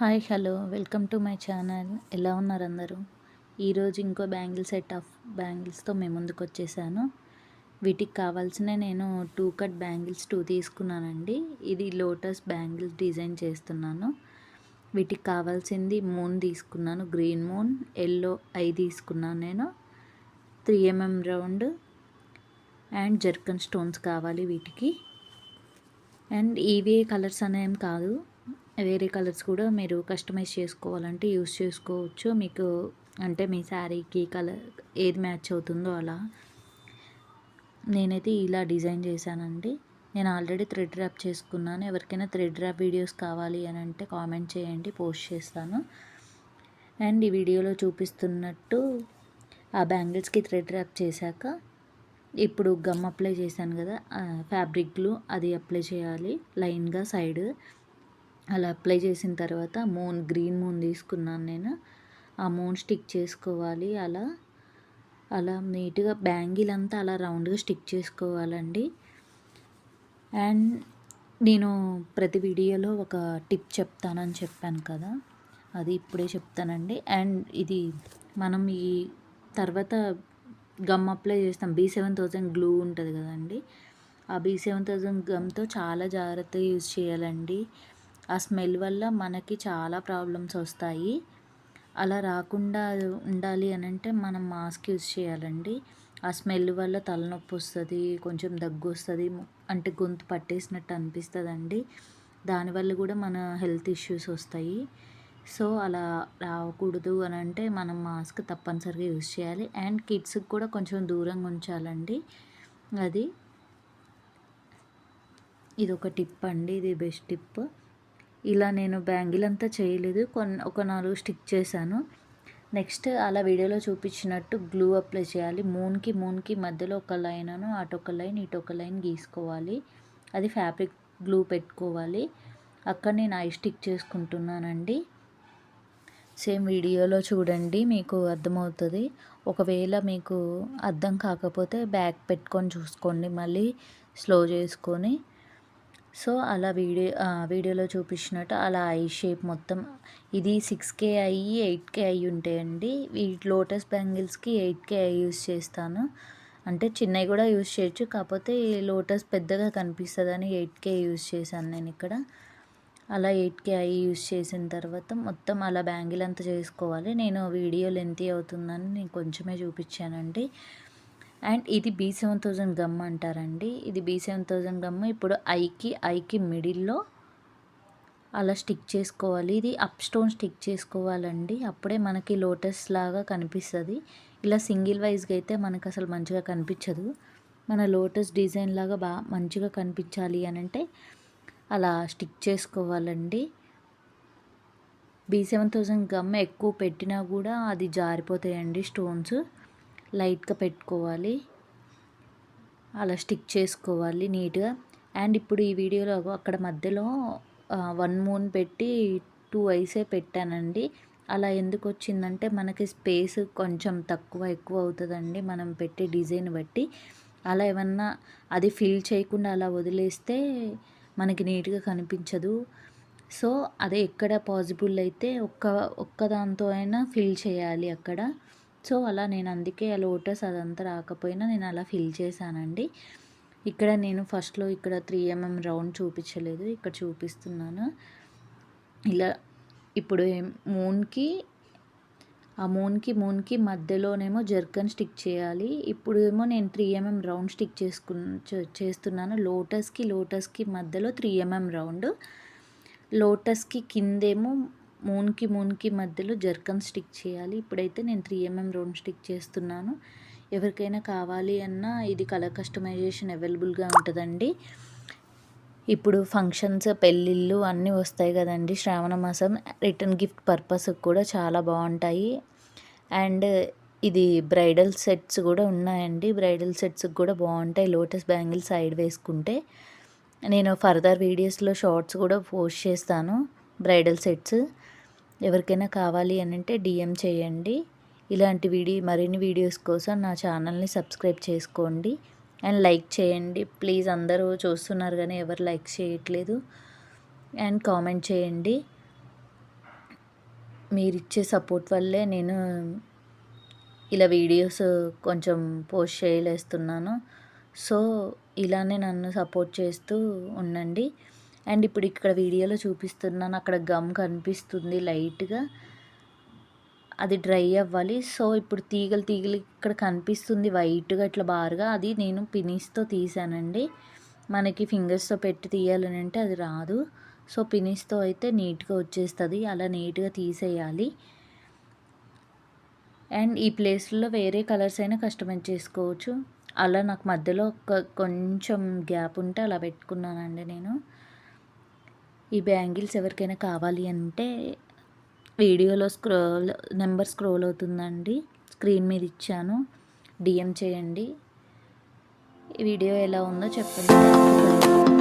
Hi hello welcome to my channel. ఎలా ఉన్నారు అందరూ? ఈరోజు ఇంకో బ్యాంగిల్ సెట్ ఆఫ్ బ్యాంగిల్స్తో మేము ముందుకు వచ్చేసాను. వీటికి కావాల్సిన నేను 2 కట్ బ్యాంగిల్స్ 2 తీసుకున్నానండి. ఇది లోటస్ బ్యాంగిల్స్ డిజైన్ చేస్తున్నాను. వీటికి కావాల్సింది మూన్ తీసుకున్నాను, గ్రీన్ మూన్, ఎల్లో ఐ తీసుకున్నాను నేను, 3mm round and zircon stones కావాలి వీటికి. అండ్ ఇవే కలర్స్ అనేం కాదు, వేరే కలర్స్ కూడా మీరు కస్టమైజ్ చేసుకోవాలంటే యూస్ చేసుకోవచ్చు. మీకు అంటే మీ శారీకి కలర్ ఏది మ్యాచ్ అవుతుందో అలా. నేనైతే ఇలా డిజైన్ చేశానండి. నేను ఆల్రెడీ థ్రెడ్ ర్యాప్ చేసుకున్నాను. ఎవరికైనా థ్రెడ్ ర్యాప్ వీడియోస్ కావాలి అని అంటే కామెంట్ చేయండి, పోస్ట్ చేస్తాను. అండ్ ఈ వీడియోలో చూపిస్తున్నట్టు ఆ బ్యాంగిల్స్కి థ్రెడ్ ర్యాప్ చేశాక ఇప్పుడు గమ్ అప్లై చేశాను కదా, ఫ్యాబ్రిక్ గ్లూ అది అప్లై చేయాలి లైన్గా సైడ్. అలా అప్లై చేసిన తర్వాత గ్రీన్ మూన్ తీసుకున్నాను నేను. ఆ మూన్ స్టిక్ చేసుకోవాలి. అలా అలా నీట్గా బ్యాంగిల్ అంతా అలా రౌండ్గా స్టిక్ చేసుకోవాలండి. అండ్ నేను ప్రతి వీడియోలో ఒక టిప్ చెప్తానని చెప్పాను కదా, అది ఇప్పుడే చెప్తానండి. అండ్ ఇది మనం ఈ తర్వాత గమ్ అప్లై చేస్తాం, B7000 గ్లూ ఉంటుంది కదండి, ఆ B7000 గమ్తో చాలా జాగ్రత్తగా యూజ్ చేయాలండి. ఆ స్మెల్ వల్ల మనకి చాలా ప్రాబ్లమ్స్ వస్తాయి. అలా రాకుండా ఉండాలి అని అంటే మనం మాస్క్ యూజ్ చేయాలండి. ఆ స్మెల్ వల్ల తలనొప్పి వస్తుంది, కొంచెం దగ్గు వస్తుంది, అంటే గొంతు పట్టేసినట్టు అనిపిస్తుందండి. దానివల్ల కూడా మన హెల్త్ ఇష్యూస్ వస్తాయి. సో అలా రాకూడదు అని అంటే మనం మాస్క్ తప్పనిసరిగా యూజ్ చేయాలి. అండ్ కిడ్స్కి కూడా కొంచెం దూరంగా ఉంచాలండి. ఇది ఒక టిప్ అండి, ఇది బెస్ట్ టిప్. ఇలా నేను బ్యాంగిల్ అంతా చేయలేదు, ఒక 4 స్టిక్ చేశాను. నెక్స్ట్ అలా వీడియోలో చూపించినట్టు గ్లూ అప్లై చేయాలి. మూన్కి మధ్యలో ఒక లైన్, అటు ఒక లైన్ ఇటు ఒక లైన్ గీసుకోవాలి. అది ఫ్యాబ్రిక్ గ్లూ పెట్టుకోవాలి. అక్కడ నేను ఐ స్టిక్ చేసుకుంటున్నానండి. సేమ్ వీడియోలో చూడండి, మీకు అర్థమవుతుంది. ఒకవేళ మీకు అర్థం కాకపోతే బ్యాక్ పెట్టుకొని చూసుకోండి, మళ్ళీ స్లో చేసుకొని. సో అలా వీడియోలో చూపించినట్టు అలా ఐ షేప్ మొత్తం. ఇది 6K అయ్యి 8K అయ్యి ఉంటాయండి. ఈ లోటస్ బ్యాంగిల్స్కి 8K ఐ యూస్ చేస్తాను. అంటే చిన్నవి కూడా యూస్ చేయొచ్చు, కాకపోతే లోటస్ పెద్దగా కనిపిస్తుందని 8K యూస్ చేశాను నేను ఇక్కడ. అలా 8K ఐ యూస్ చేసిన తర్వాత మొత్తం అలా బ్యాంగిల్ అంతా చేసుకోవాలి. నేను వీడియో లెంతీ అవుతుందని నేను కొంచెమే చూపించానండి. అండ్ ఇది B7000 గమ్ అంటారండి. ఇది B7000 గమ్. ఇప్పుడు ఐకి మిడిల్లో అలా స్టిక్ చేసుకోవాలి. ఇది అప్ స్టోన్ స్టిక్ చేసుకోవాలండి, అప్పుడే మనకి లోటస్ లాగా కనిపిస్తుంది. ఇలా సింగిల్ వైజ్గా అయితే మనకు అసలు మంచిగా కనిపించదు. మన లోటస్ డిజైన్ లాగా మంచిగా కనిపించాలి అని అంటే అలా స్టిక్ చేసుకోవాలండి. B7000 గమ్ ఎక్కువ పెట్టినా కూడా అది జారిపోతాయండి స్టోన్స్. లైట్గా పెట్టుకోవాలి, అలా స్టిక్ చేసుకోవాలి నీట్గా. అండ్ ఇప్పుడు ఈ వీడియోలో అక్కడ మధ్యలో 1 మూన్ పెట్టి 2 ఐసే పెట్టానండి. అలా ఎందుకు వచ్చిందంటే మనకి స్పేస్ కొంచెం ఎక్కువ అవుతుందండి మనం పెట్టే డిజైన్ బట్టి. అలా ఏమన్నా అది ఫిల్ చేయకుండా అలా వదిలేస్తే మనకి నీట్గా కనిపించదు. సో అదే ఎక్కడ పాసిబుల్ అయితే ఒక్క దాంతో అయినా ఫిల్ చేయాలి అక్కడ. సో అలా నేను అందుకే ఆ లోటస్ అదంతా రాకపోయినా నేను అలా ఫిల్ చేశానండి. ఇక్కడ నేను ఫస్ట్లో ఇక్కడ 3mm రౌండ్ చూపించలేదు, ఇక్కడ చూపిస్తున్నాను. ఇలా ఇప్పుడు మూన్కి మధ్యలోనేమో జర్కన్ స్టిక్ చేయాలి. ఇప్పుడు ఏమో నేను 3mm రౌండ్ స్టిక్ చేస్తున్నాను. లోటస్కి మధ్యలో 3mm రౌండ్, లోటస్కి కిందేమో మూన్కి మధ్యలో జర్కన్ స్టిక్ చేయాలి. ఇప్పుడైతే నేను 3mm రౌండ్ స్టిక్ చేస్తున్నాను. ఎవరికైనా కావాలి అన్నా ఇది కలర్ కస్టమైజేషన్ అవైలబుల్గా ఉంటుందండి. ఇప్పుడు ఫంక్షన్స్, పెళ్ళిళ్ళు అన్నీ వస్తాయి కదండి శ్రావణ మాసం, రిటర్న్ గిఫ్ట్ పర్పస్ కూడా చాలా బాగుంటాయి. అండ్ ఇది బ్రైడల్ సెట్స్ కూడా ఉన్నాయండి. బ్రైడల్ సెట్స్కి కూడా బాగుంటాయి లోటస్ బ్యాంగిల్ సైడ్ వేసుకుంటే. నేను ఫర్దర్ వీడియోస్లో షార్ట్స్ కూడా పోస్ట్ చేస్తాను బ్రైడల్ సెట్స్. ఎవరికైనా కావాలి అని అంటే DM చేయండి. ఇలాంటి మరిన్ని వీడియోస్ కోసం నా ఛానల్ని సబ్స్క్రైబ్ చేసుకోండి అండ్ లైక్ చేయండి ప్లీజ్. అందరూ చూస్తున్నారు కానీ ఎవరు లైక్ చేయట్లేదు. అండ్ కామెంట్ చేయండి. మీరిచ్చే సపోర్ట్ వల్లే నేను ఇలా వీడియోస్ కొంచెం పోస్ట్ చేయలేస్తున్నాను. సో, ఇలానే నన్ను సపోర్ట్ చేస్తూ ఉండండి. అండ్ ఇప్పుడు ఇక్కడ వీడియోలో చూపిస్తున్నాను, అక్కడ గమ్ కనిపిస్తుంది లైట్‌గా. అది డ్రై అవ్వాలి. సో, ఇప్పుడు తీగలు తీగలు ఇక్కడ కనిపిస్తుంది వైట్‌గా ఇట్లా బారుగా. అది నేను పినీస్‌తో తీసానండి. మనకి ఫింగర్స్‌తో పెట్టి తీయాలనంటే అది రాదు. సో, పినీస్‌తో అయితే నీట్‌గా వచ్చేస్తది. అలా నీట్‌గా తీసేయాలి. అండ్ ఈ ప్లేస్‌లో వేరే కలర్స్ అయినా కస్టమైజ్ చేసుకోవచ్చు. అలా నాకు మధ్యలో కొంచెం గ్యాప్ ఉంటే అలా పెట్టుకున్నానండి నేను. ఈ బ్యాంగిల్స్ ఎవరికైనా కావాలి అంటే వీడియోలో నెంబర్ స్క్రోల్ అవుతుందండి. స్క్రీన్ మీద ఇచ్చాను. DM చేయండి. ఈ వీడియో ఎలా ఉందో చెప్పండి.